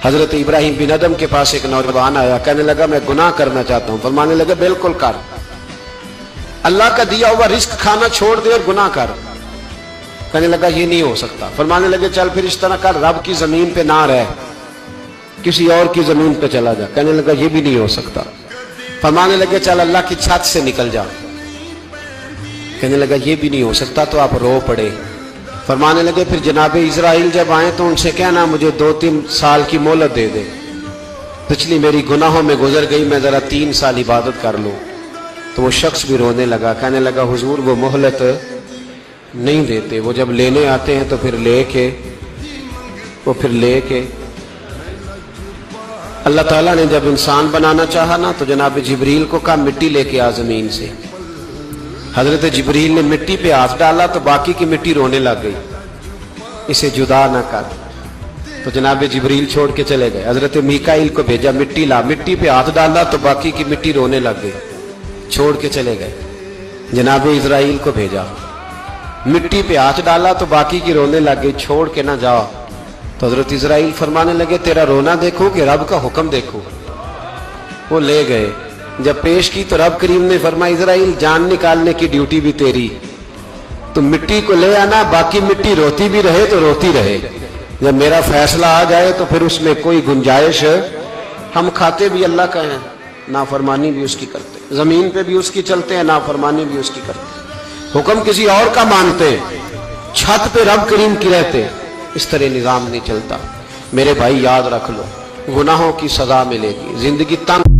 حضرت ابراہیم بن ادم کے پاس ایک نوجوان آیا، کہنے لگا میں گناہ کرنا چاہتا ہوں۔ فرمانے لگے بالکل کر، اللہ کا دیا ہوا رزق کھانا چھوڑ دے اور گناہ کر۔ کہنے لگا یہ نہیں ہو سکتا۔ فرمانے لگے چل پھر اس طرح کر، رب کی زمین پہ نہ رہ، کسی اور کی زمین پہ چلا جا۔ کہنے لگا یہ بھی نہیں ہو سکتا۔ فرمانے لگے چل اللہ کی چھت سے نکل جا۔ کہنے لگا یہ بھی نہیں ہو سکتا، تو آپ رو پڑے۔ فرمانے لگے پھر جناب اسرائیل جب آئیں تو ان سے کہنا مجھے 2-3 سال کی مہلت دے دے، پچھلی میری گناہوں میں گزر گئی، میں ذرا 3 سال عبادت کر لوں۔ تو وہ شخص بھی رونے لگا، کہنے لگا حضور وہ مہلت نہیں دیتے، وہ جب لینے آتے ہیں تو پھر لے کے اللہ تعالیٰ نے جب انسان بنانا چاہا نا تو جناب جبریل کو کہا مٹی لے کے آ زمین سے۔ حضرت جبریل نے مٹی پہ ہاتھ ڈالا تو باقی کی مٹی رونے لگ گئی، اسے جدا نہ کر۔ تو جناب جبریل چھوڑ کے چلے گئے۔ حضرت میکائیل کو بھیجا مٹی لا، مٹی پہ ہاتھ ڈالا تو باقی کی مٹی رونے لگ گئی، چھوڑ کے چلے گئے۔ جناب اسرائیل کو بھیجا، مٹی پہ ہاتھ ڈالا تو باقی کی رونے لگ گئی، چھوڑ کے نہ جاؤ۔ تو حضرت اسرائیل فرمانے لگے تیرا رونا دیکھو کہ رب کا حکم دیکھو۔ وہ لے گئے، جب پیش کی تو رب کریم نے فرمایا اسرائیل جان نکالنے کی ڈیوٹی بھی تیری، تو مٹی کو لے آنا، باقی مٹی روتی بھی رہے تو روتی رہے، جب میرا فیصلہ آ جائے تو پھر اس میں کوئی گنجائش، ہم کھاتے بھی اللہ کا ہیں، نافرمانی بھی اس کی کرتے ہیں، زمین پہ بھی اس کی چلتے ہیں، نافرمانی بھی اس کی کرتے ہیں، حکم کسی اور کا مانتے ہیں، چھت پہ رب کریم کی رہتے، اس طرح نظام نہیں چلتا۔ میرے بھائی یاد رکھ لو، گناہوں کی سزا ملے گی، زندگی تنگ